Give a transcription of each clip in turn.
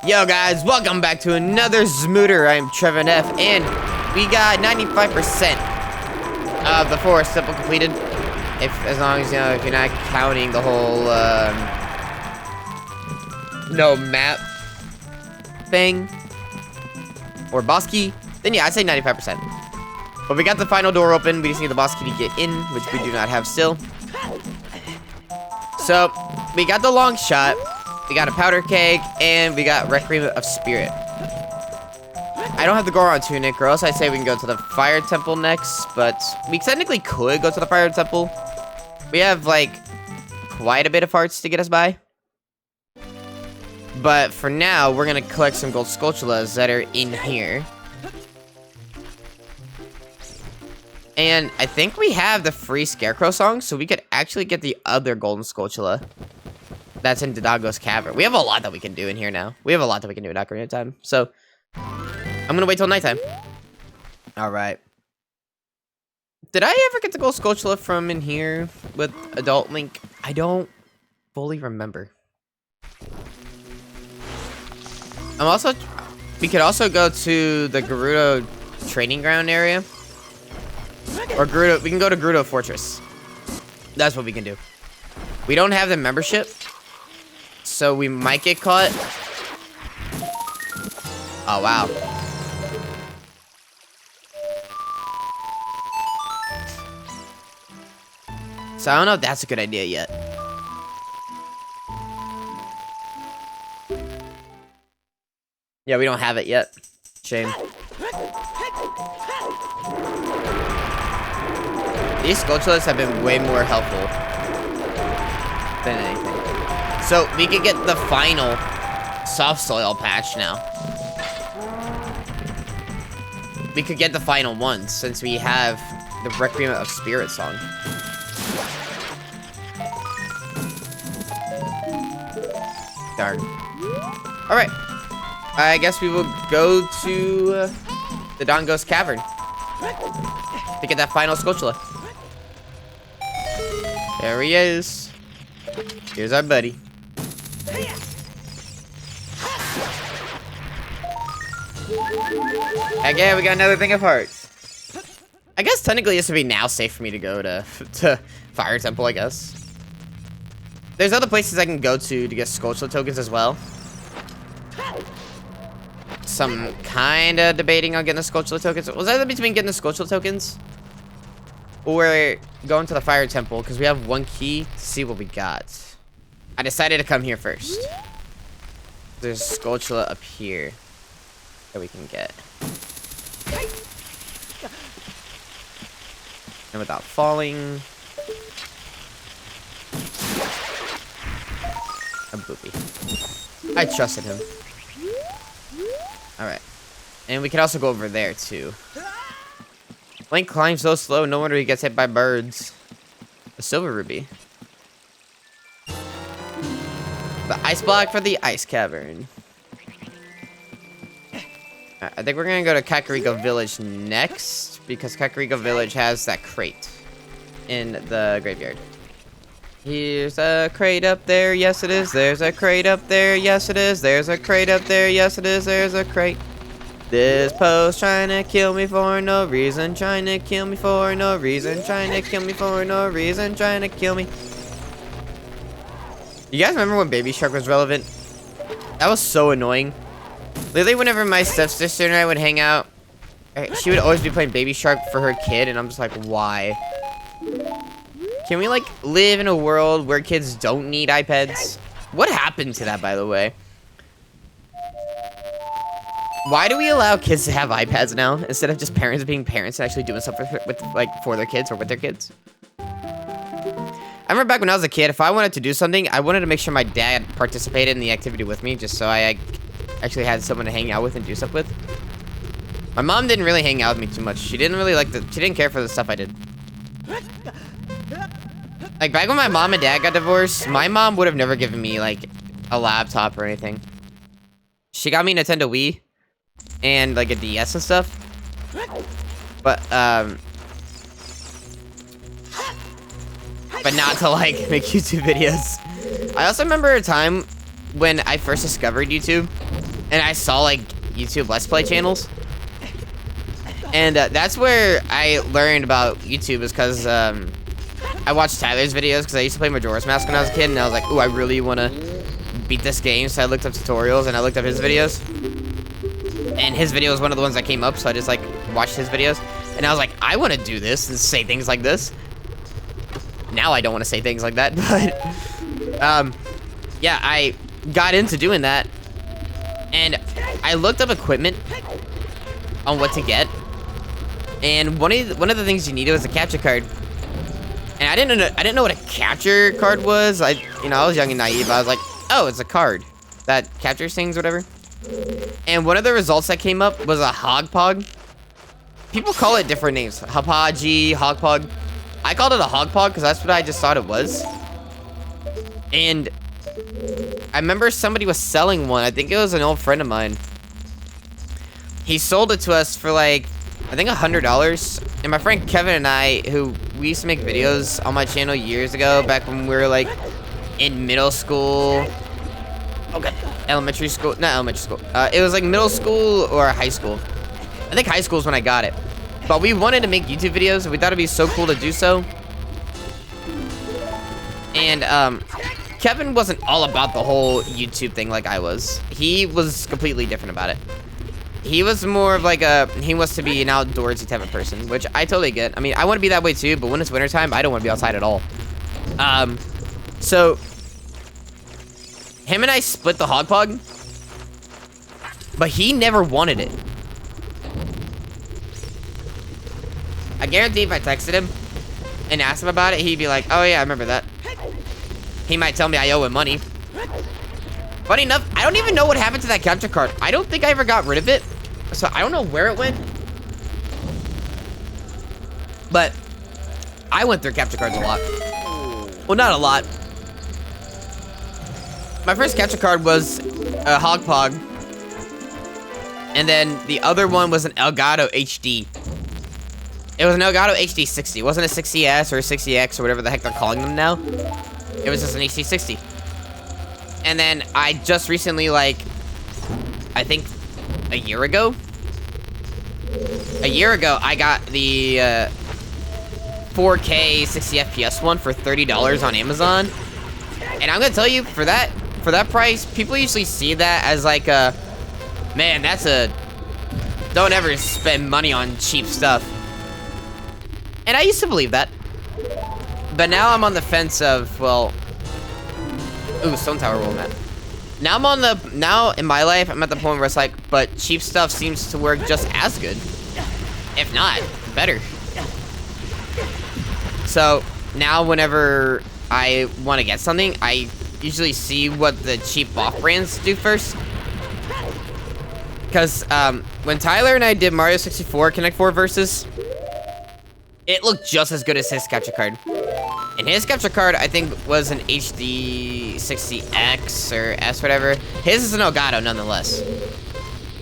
Yo guys, welcome back to another Smooter. I'm Trevor F, and we got 95% of the forest temple completed. As long as if you're not counting the whole no map thing or boss key, then yeah, I'd say 95%. But we got the final door open. We just need the boss key to get in, which we do not have still. So we got the long shot. We got a powder keg, and we got Requiem of Spirit. I don't have the Goron tunic, or else I'd say we can go to the Fire Temple next, but we technically could go to the Fire Temple. We have, like, quite a bit of hearts to get us by. But for now, we're gonna collect some gold Skulltulas that are in here. And I think we have the free Scarecrow song, so we could actually get the other golden Skulltula. That's in Dodongo's Cavern. We have a lot that we can do in here now. We have a lot that we can do in Ocarina time. So, I'm gonna wait till nighttime. Alright. Did I ever get the gold Skulltula from in here with Adult Link? I don't fully remember. We could also go to the Gerudo training ground area. Or Gerudo, we can go to Gerudo Fortress. That's what we can do. We don't have the membership, so we might get caught. Oh, wow. So I don't know if that's a good idea yet. Yeah, we don't have it yet. Shame. These Skulltulas have been way more helpful than anything. So, we could get the final soft soil patch now. We could get the final one, since we have the Requiem of Spirit song. Darn. Alright. I guess we will go to the Dodongo's Cavern to get that final Skulltula. There he is. Here's our buddy. Heck yeah, we got another thing of hearts. I guess technically this would be now safe for me to go to Fire Temple, I guess. There's other places I can go to get Skulltula tokens as well. So I'm kind of debating on getting the Skulltula tokens. Was that between getting the Skulltula tokens or going to the Fire Temple? Because we have one key to see what we got. I decided to come here first. There's Skulltula up here that we can get. And without falling. A boopy. I trusted him. Alright. And we can also go over there, too. Link climbs so slow, no wonder he gets hit by birds. A silver ruby. The ice block for the ice cavern. I think we're gonna go to Kakariko Village next, because Kakariko Village has that crate in the graveyard. Here's a crate up there, yes it is. There's a crate up there, yes it is. There's a crate up there, yes it is. There's a crate. This post trying to kill me for no reason. Trying to kill me for no reason. Trying to kill me for no reason. Trying to kill me. You guys remember when Baby Shark was relevant? That was so annoying. Literally, whenever my stepsister and I would hang out, she would always be playing Baby Shark for her kid, and I'm just like, why? Can we, like, live in a world where kids don't need iPads? What happened to that, by the way? Why do we allow kids to have iPads now, instead of just parents being parents and actually doing stuff for their kids or with their kids? I remember back when I was a kid, if I wanted to do something, I wanted to make sure my dad participated in the activity with me, just so I actually had someone to hang out with and do stuff with. My mom didn't really hang out with me too much. She didn't really she didn't care for the stuff I did. Like, back when my mom and dad got divorced, my mom would have never given me, like, a laptop or anything. She got me a Nintendo Wii and, like, a DS and stuff. But not to, like, make YouTube videos. I also remember a time when I first discovered YouTube, and I saw like YouTube Let's Play channels. And that's where I learned about YouTube, is because I watched Tyler's videos, because I used to play Majora's Mask when I was a kid, and I was like, ooh, I really want to beat this game, so I looked up tutorials, and I looked up his videos. And his video was one of the ones that came up, so I just like watched his videos. And I was like, I want to do this and say things like this. Now I don't want to say things like that, but yeah, I got into doing that. And I looked up equipment on what to get. And one of the things you needed was a capture card. And I didn't know what a capture card was. I was young and naive. I was like, oh, it's a card that captures things, whatever. And one of the results that came up was a hogpog. People call it different names. Hapaji, hogpog. I called it a hogpog because that's what I just thought it was. And I remember somebody was selling one. I think it was an old friend of mine. He sold it to us for like, I think $100. And my friend Kevin and I, who we used to make videos on my channel years ago, back when we were like in middle school. Okay. Elementary school, not elementary school. It was like middle school or high school. I think high school is when I got it. But we wanted to make YouTube videos, and we thought it'd be so cool to do so. And Kevin wasn't all about the whole YouTube thing like I was. He was completely different about it. He was more of like he wants to be an outdoorsy type of person, which I totally get. I mean, I want to be that way too, but when it's wintertime, I don't want to be outside at all. So him and I split the hogpog, but he never wanted it. I guarantee if I texted him and asked him about it, he'd be like, oh yeah, I remember that. He might tell me I owe him money. Funny enough, I don't even know what happened to that capture card. I don't think I ever got rid of it, so I don't know where it went. But I went through capture cards a lot. Well, not a lot. My first capture card was a hogpog, and then the other one was an Elgato HD. It was an Elgato HD 60. It wasn't a 60S or a 60X or whatever the heck they're calling them now. It was just an HD 60. And then I just recently, like, I think a year ago, I got the 4K 60 FPS one for $30 on Amazon. And I'm gonna tell you, for that price, people usually see that as like a, man, that's a, don't ever spend money on cheap stuff. And I used to believe that. But now I'm on the fence of, well, ooh, Stone Tower roll map. Now in my life, I'm at the point where it's like, but cheap stuff seems to work just as good. If not, better. So now whenever I want to get something, I usually see what the cheap off-brands do first. Because when Tyler and I did Mario 64 Connect 4 versus, it looked just as good as his capture card. And his capture card, I think, was an HD 60X or S, whatever. His is an Elgato, nonetheless.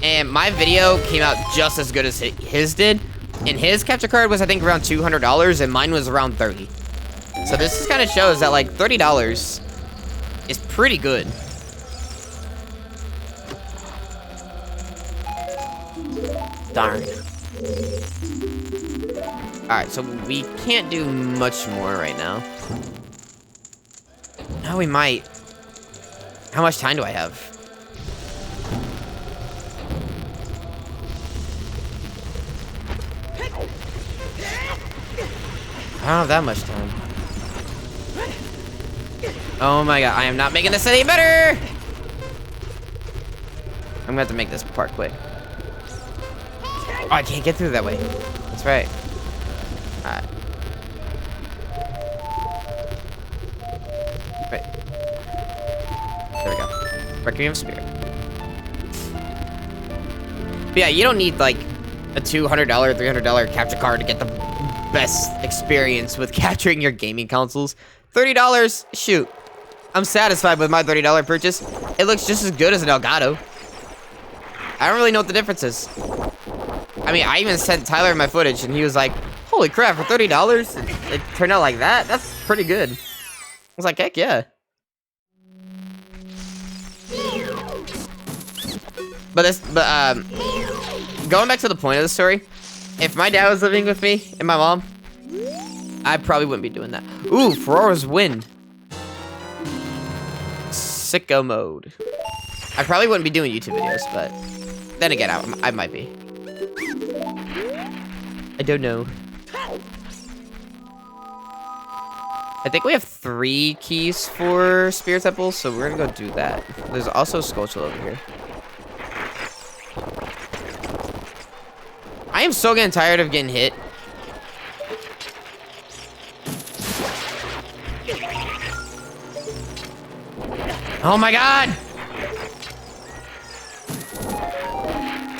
And my video came out just as good as his did. And his capture card was, I think, around $200, and mine was around $30. So this just kind of shows that, like, $30 is pretty good. Darn. Alright, so we can't do much more right now. No, we might. How much time do I have? I don't have that much time. Oh my god, I am not making this any better! I'm gonna have to make this part quick. Oh, I can't get through that way. That's right. Alright. Right. There we go. Requiem of Spirit. But yeah, you don't need like a $200, $300 capture card to get the best experience with capturing your gaming consoles. $30, shoot. I'm satisfied with my $30 purchase. It looks just as good as an Elgato. I don't really know what the difference is. I mean, I even sent Tyler my footage, and he was like, holy crap, for $30, it turned out like that? That's pretty good. I was like, heck yeah. Going back to the point of the story, if my dad was living with me and my mom, I probably wouldn't be doing that. Ooh, Ferraro's Wind. Sicko mode. I probably wouldn't be doing YouTube videos, but then again, I might be. I don't know. I think we have 3 keys for Spirit Temple, so we're gonna go do that. There's also a Skulltula over here. I am so getting tired of getting hit. Oh my god!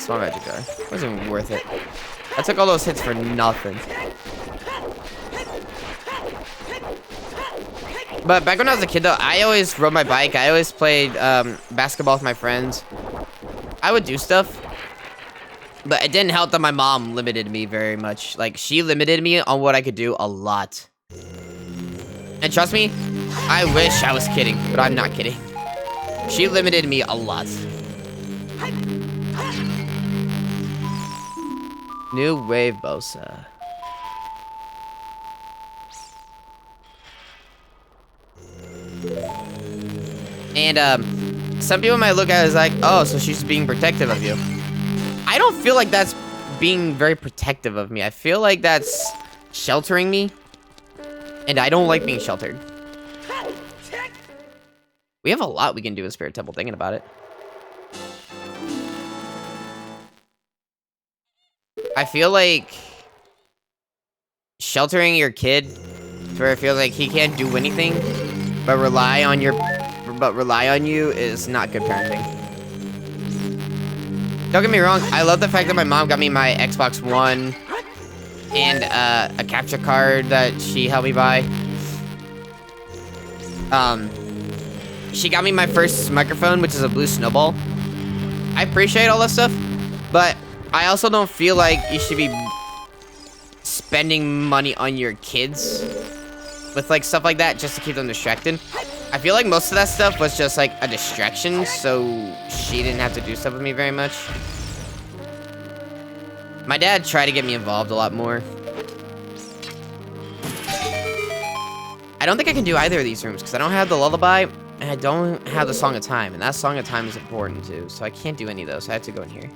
Small magic jar. Wasn't even worth it. I took all those hits for nothing. But back when I was a kid, though, I always rode my bike. I always played basketball with my friends. I would do stuff. But it didn't help that my mom limited me very much. Like, she limited me on what I could do a lot. And trust me, I wish I was kidding, but I'm not kidding. She limited me a lot. New Wave Bosa. And, some people might look at it as like, oh, so she's being protective of you. I don't feel like that's being very protective of me. I feel like that's sheltering me. And I don't like being sheltered. We have a lot we can do in Spirit Temple, thinking about it. I feel like sheltering your kid to where it feels like he can't do anything but rely on you is not good parenting. Don't get me wrong, I love the fact that my mom got me my Xbox One and a capture card that she helped me buy. She got me my first microphone, which is a blue snowball. I appreciate all that stuff, but I also don't feel like you should be spending money on your kids with like stuff like that just to keep them distracted. I feel like most of that stuff was just like a distraction, so she didn't have to do stuff with me very much. My dad tried to get me involved a lot more. I don't think I can do either of these rooms because I don't have the lullaby and I don't have the Song of Time, and that Song of Time is important too, so I can't do any of those. So I have to go in here.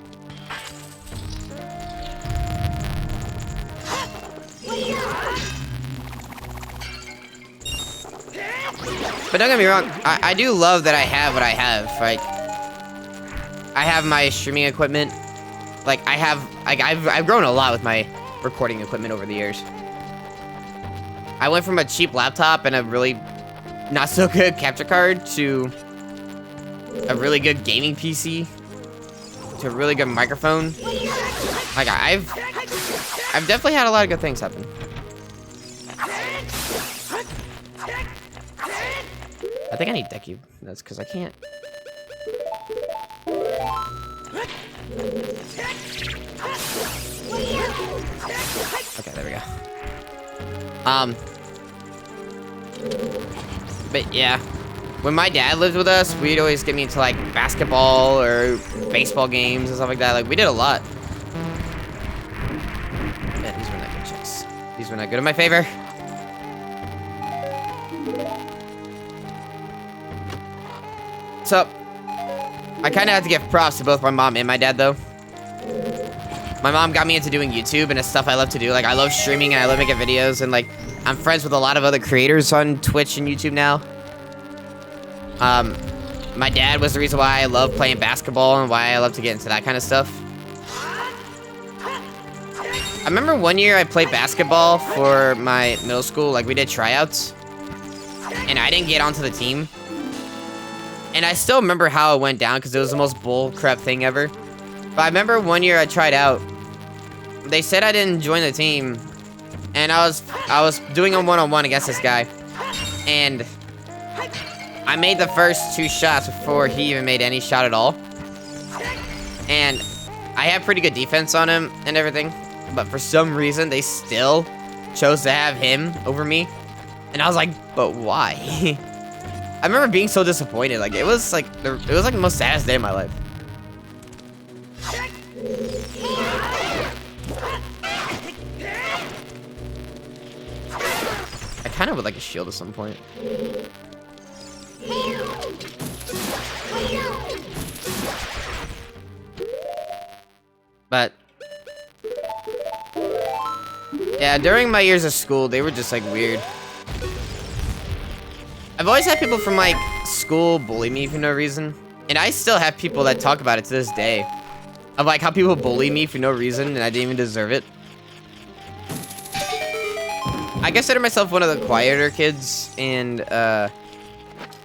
But don't get me wrong, I do love that I have what I have. Like, I have my streaming equipment. Like, I've grown a lot with my recording equipment over the years. I went from a cheap laptop and a really not so good capture card to a really good gaming PC to a really good microphone. Like, I've definitely had a lot of good things happen. I think I need deck cube. That's because I can't. Okay, there we go. But yeah, when my dad lived with us, we'd always get me into like basketball or baseball games and stuff like that. Like, we did a lot. Yeah, these were not good checks. These were not good in my favor. So, I kind of have to give props to both my mom and my dad, though. My mom got me into doing YouTube, and it's stuff I love to do. Like, I love streaming, and I love making videos, and, like, I'm friends with a lot of other creators on Twitch and YouTube now. My dad was the reason why I love playing basketball and why I love to get into that kind of stuff. I remember one year I played basketball for my middle school. Like, we did tryouts, and I didn't get onto the team. And I still remember how it went down because it was the most bullcrap thing ever. But I remember one year I tried out. They said I didn't join the team. And I was doing a one-on-one against this guy. And I made the first 2 shots before he even made any shot at all. And I had pretty good defense on him and everything. But for some reason, they still chose to have him over me. And I was like, but why? I remember being so disappointed. Like, it was like the most saddest day of my life. I kind of would like a shield at some point. But yeah, during my years of school, they were just like weird. I've always had people from like school bully me for no reason. And I still have people that talk about it to this day. Of like how people bully me for no reason and I didn't even deserve it. I consider myself one of the quieter kids, and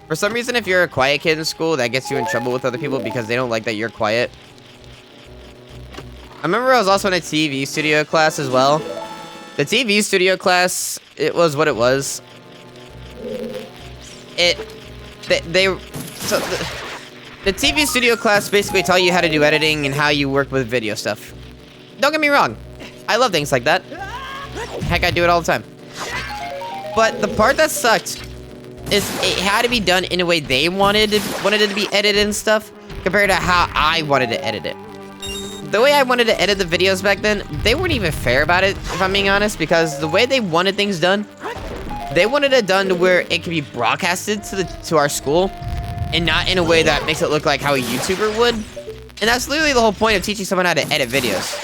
for some reason if you're a quiet kid in school, that gets you in trouble with other people because they don't like that you're quiet. I remember I was also in a TV studio class as well. The TV studio class, it was what it was. The TV studio class basically taught you how to do editing and how you work with video stuff. Don't get me wrong, I love things like that. Heck, I do it all the time. But the part that sucked is it had to be done in a way they wanted it to be edited and stuff, compared to how I wanted to edit it. The way I wanted to edit the videos back then, they weren't even fair about it, if I'm being honest, because the way they wanted things done, they wanted it done to where it could be broadcasted to our school, and not in a way that makes it look like how a YouTuber would. And that's literally the whole point of teaching someone how to edit videos,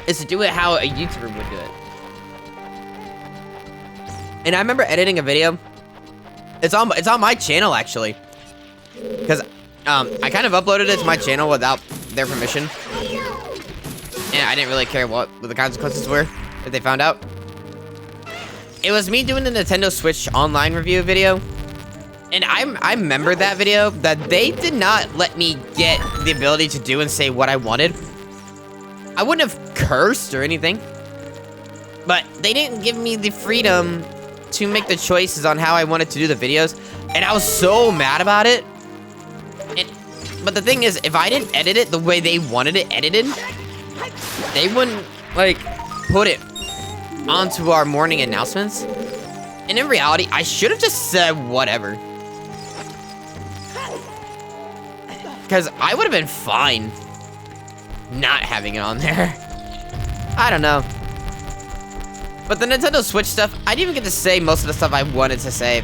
is to do it how a YouTuber would do it. And I remember editing a video. It's on my channel actually, because I kind of uploaded it to my channel without their permission, and I didn't really care what the consequences were if they found out. It was me doing the Nintendo Switch online review video, and I remember that video that they did not let me get the ability to do and say what I wanted. I wouldn't have cursed or anything, but they didn't give me the freedom to make the choices on how I wanted to do the videos, and I was so mad about it. But the thing is, if I didn't edit it the way they wanted it edited, they wouldn't, like, put it onto our morning announcements. And in reality, I should have just said whatever. Because I would have been fine not having it on there. I don't know. But the Nintendo Switch stuff, I didn't even get to say most of the stuff I wanted to say.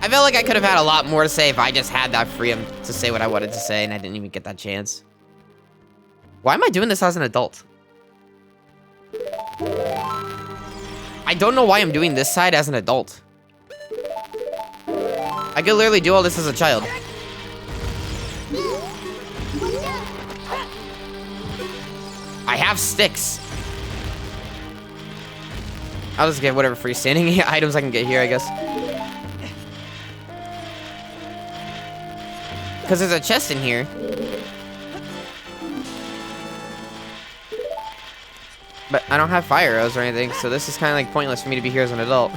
I felt like I could have had a lot more to say if I just had that freedom to say what I wanted to say, and I didn't even get that chance. Why am I doing this as an adult? I don't know why I'm doing this side as an adult. I could literally do all this as a child. I have sticks. I'll just get whatever freestanding items I can get here, I guess. Because there's a chest in here. But I don't have fire arrows or anything, so this is kind of like pointless for me to be here as an adult.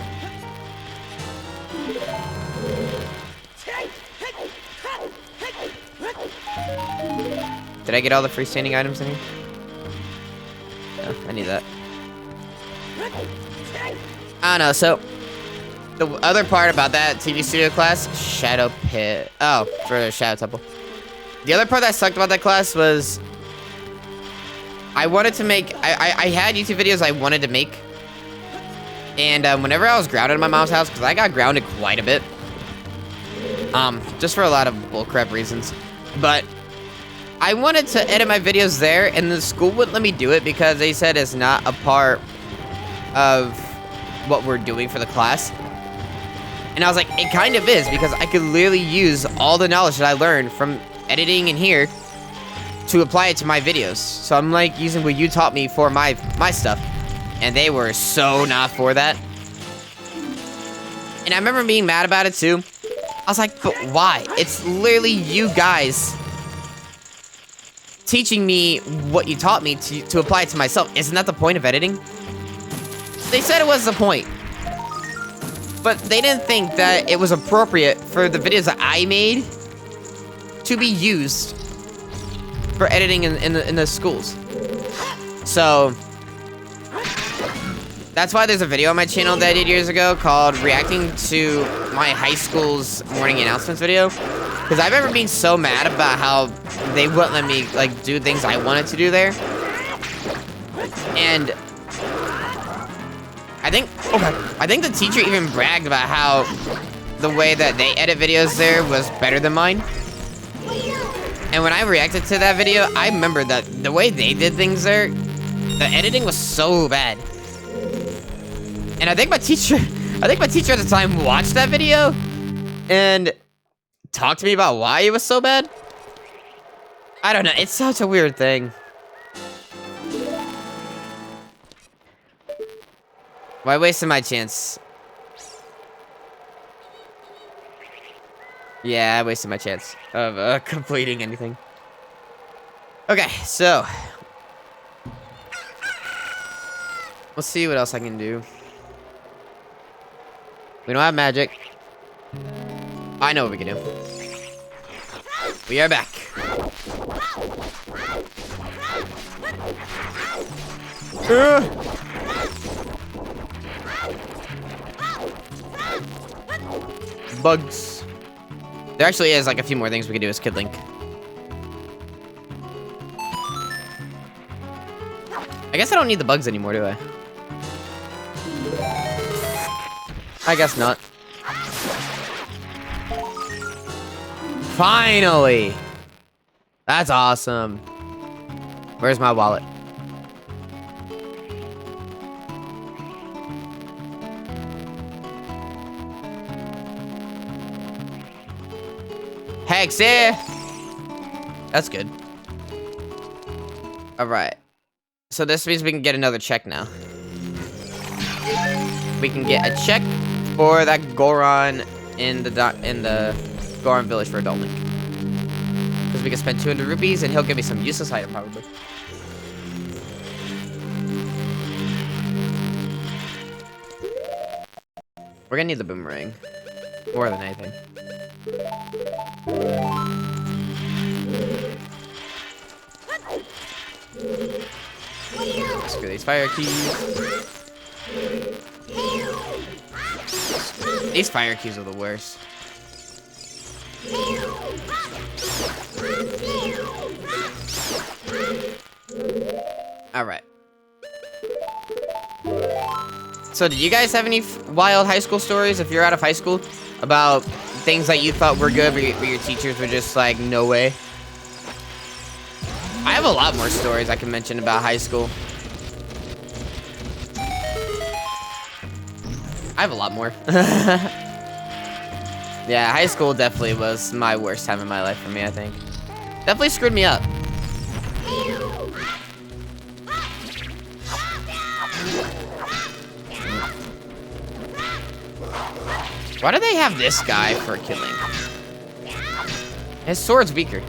Did I get all the freestanding items in here? No, I need that. I don't know, so the other part about that TV studio class, Shadow Pit. Oh, for the Shadow Temple. The other part that sucked about that class was I wanted to make, I had YouTube videos I wanted to make. And whenever I was grounded in my mom's house, because I got grounded quite a bit. Just for a lot of bullcrap reasons. But I wanted to edit my videos there, and the school wouldn't let me do it because they said it's not a part of what we're doing for the class. And I was like, it kind of is, because I could literally use all the knowledge that I learned from editing in here to apply it to my videos. So I'm like using what you taught me for my stuff. And they were so not for that. And I remember being mad about it too. I was like, but why? It's literally you guys teaching me what you taught me to apply it to myself. Isn't that the point of editing? They said it was the point. But they didn't think that it was appropriate for the videos that I made to be used for editing in the schools. So that's why there's a video on my channel that I did years ago called reacting to my high school's morning announcements video. Because I remember being so mad about how they wouldn't let me, like, do things I wanted to do there. And I think the teacher even bragged about how the way that they edit videos there was better than mine. And when I reacted to that video, I remember that the way they did things there, the editing was so bad. And I think my teacher at the time watched that video and talked to me about why it was so bad. I don't know, it's such a weird thing. Why wasted my chance? Yeah, I wasted my chance of completing anything. Okay, so let's see what else I can do. We don't have magic. I know what we can do. We are back. Bugs. There actually is like a few more things we can do as Kid Link. I guess I don't need the bugs anymore, do I? I guess not. Finally! That's awesome. Where's my wallet? Hex here! That's good. Alright. So this means we can get another check now. We can get a check for that Goron in the Goron village for Adult Link. Because we can spend 200 rupees and he'll give me some useless item probably. We're gonna need the boomerang. More than anything. Screw these fire keys. These fire keys are the worst. Alright. So did you guys have any wild high school stories, if you're out of high school, about things that you thought were good, but your teachers were just like, no way? I have a lot more stories I can mention about high school. I have a lot more. Yeah, high school definitely was my worst time in my life for me, I think. Definitely screwed me up. Why do they have this guy for killing? His sword's weaker.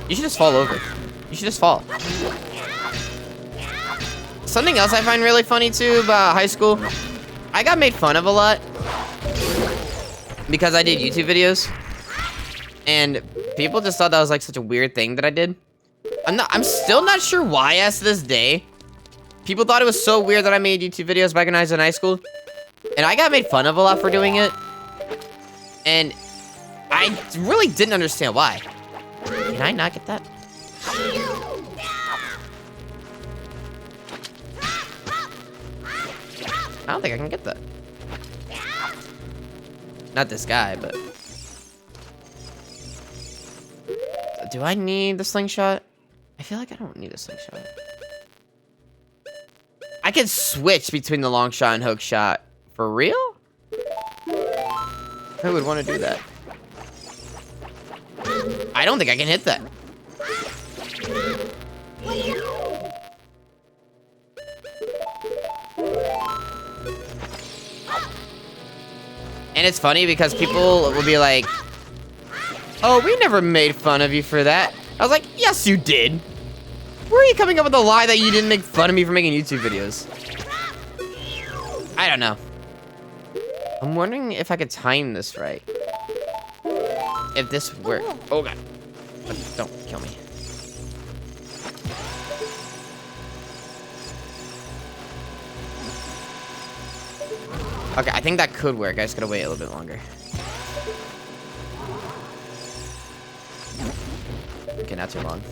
You should just fall over. You should just fall. Something else I find really funny too about high school, I got made fun of a lot because I did YouTube videos, and people just thought that was like such a weird thing that I did. I'm still not sure why, as to this day. People thought it was so weird that I made YouTube videos back when I was in high school, and I got made fun of a lot for doing it, and I really didn't understand why. Can I not get that? I don't think I can get that. Not this guy, but... Do I need the slingshot? I feel like I don't need a slingshot. I can switch between the long shot and hook shot. For real? Who would want to do that? I don't think I can hit that. And it's funny because people will be like, oh, we never made fun of you for that. I was like, yes, you did. Where are you coming up with the lie that you didn't make fun of me for making YouTube videos? I don't know. I'm wondering if I could time this right. If this worked. Oh, God. Don't kill me. Okay, I think that could work. I just gotta wait a little bit longer. Okay, not too long.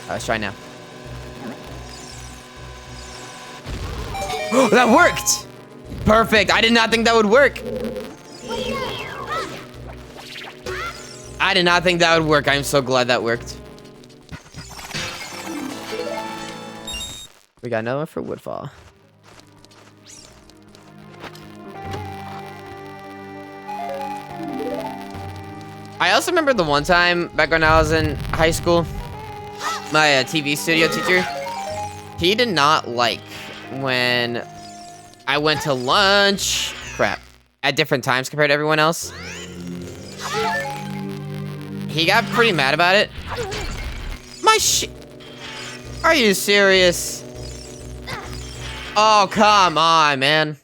Let's try now. That worked! Perfect. I did not think that would work. I did not think that would work. I'm so glad that worked. We got another one for Woodfall. I also remember the one time back when I was in high school, my TV studio teacher, he did not like when I went to lunch, at different times compared to everyone else. He got pretty mad about it. Are you serious? Oh, come on, man.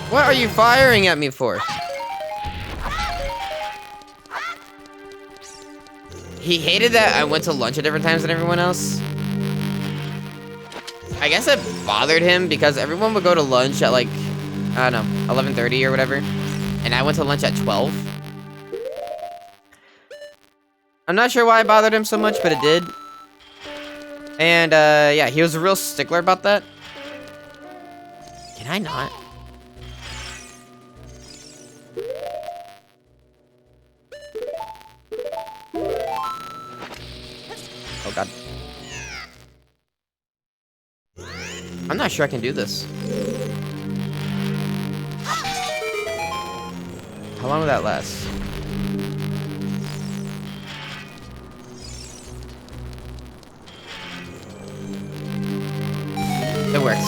What are you firing at me for? He hated that I went to lunch at different times than everyone else. I guess it bothered him because everyone would go to lunch at like, I don't know, 11:30 or whatever. And I went to lunch at 12. I'm not sure why it bothered him so much, but it did. And, yeah, he was a real stickler about that. Can I not? Oh, God. I'm not sure I can do this. How long will that last? It works.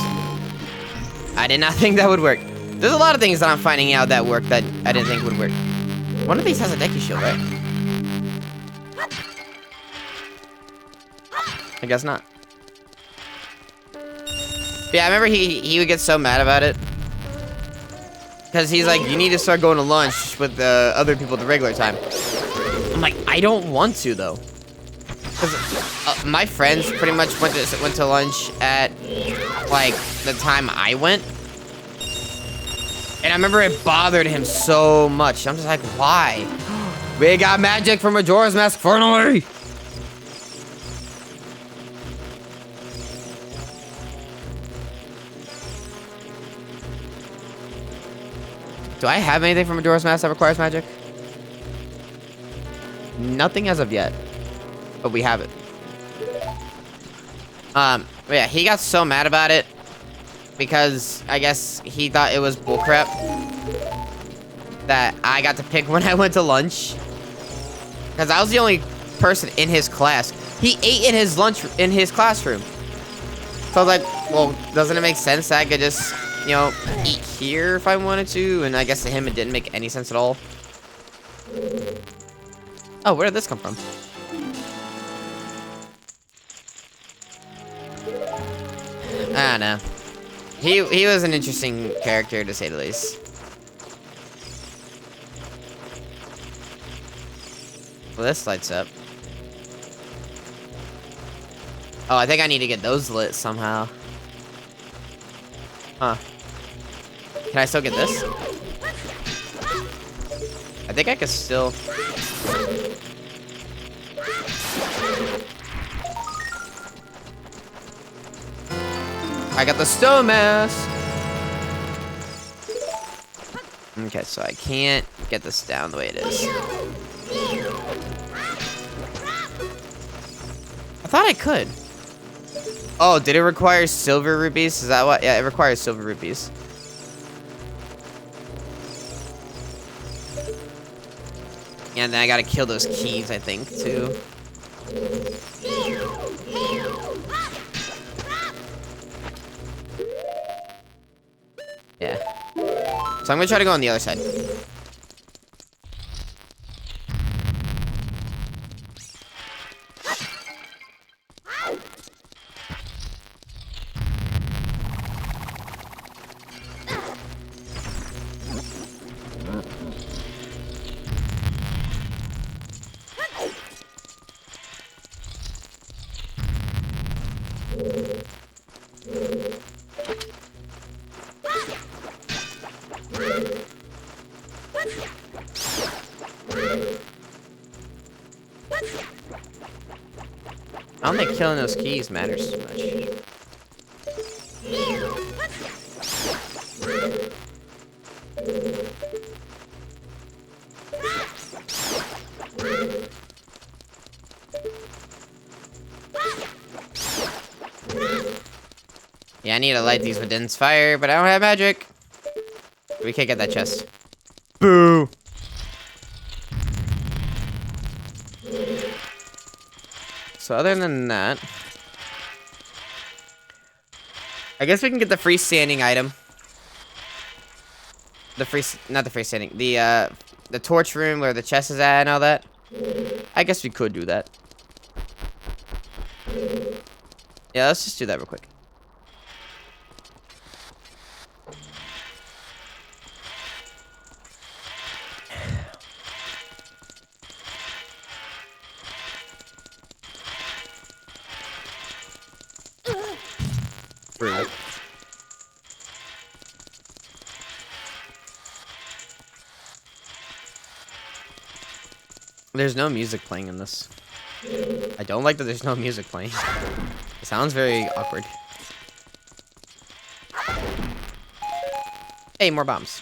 I did not think that would work. There's a lot of things that I'm finding out that work that I didn't think would work. One of these has a Deku shield, right? I guess not. But yeah, I remember he would get so mad about it. Because he's like, you need to start going to lunch with the other people at the regular time. I'm like, I don't want to, though. Because my friends pretty much went to lunch at, like, the time I went. And I remember it bothered him so much. I'm just like, why? We got magic from Majora's Mask finally! Do I have anything from Majora's Mask that requires magic? Nothing as of yet. But we have it. But yeah, he got so mad about it. Because I guess he thought it was bullcrap. That I got to pick when I went to lunch. Because I was the only person in his class. He ate in his lunch in his classroom. So I was like, well, doesn't it make sense that I could just, you know, eat here if I wanted to? And I guess to him it didn't make any sense at all. Oh, where did this come from? I don't know. He was an interesting character, to say the least. Well, this lights up. Oh, I think I need to get those lit somehow. Huh. Can I still get this? I think I could still... I got the stone mask. Okay, so I can't get this down the way it is. I thought I could. Oh, did it require silver rupees? Is that what? Yeah, it requires silver rupees. And then I gotta kill those keys, I think, too. Yeah. So I'm gonna try to go on the other side. I don't think killing those keys matters too much. Yeah, I need to light these with Din's fire, but I don't have magic. We can't get that chest. Boo! So other than that, I guess we can get the freestanding item. Not the freestanding, the torch room where the chest is at and all that. I guess we could do that. Yeah, let's just do that real quick. Rude. There's no music playing in this. I don't like that there's no music playing. It sounds very awkward. Hey, more bombs.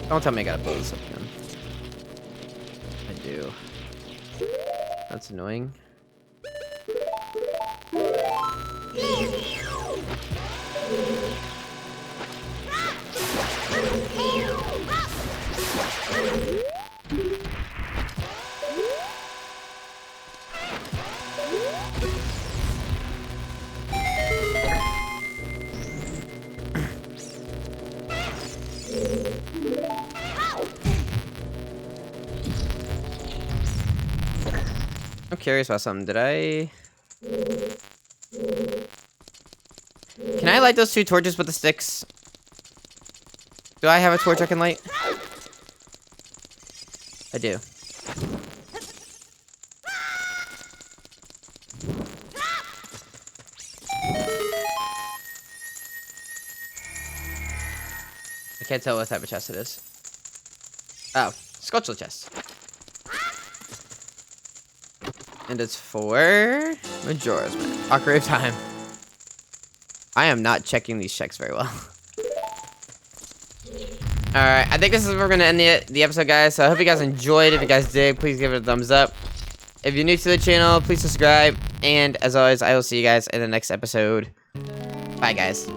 Don't tell me I gotta blow this up again. I do. That's annoying. I'm curious about something. Did I... Can I light those 2 torches with the sticks? Do I have a torch I can light? I do. I can't tell what type of chest it is. Oh, sculptural chest. And it's for Majora's Mask. Ocarina of Time. I am not checking these checks very well. Alright, I think this is where we're going to end the episode, guys. So I hope you guys enjoyed. If you guys did, please give it a thumbs up. If you're new to the channel, please subscribe. And as always, I will see you guys in the next episode. Bye, guys.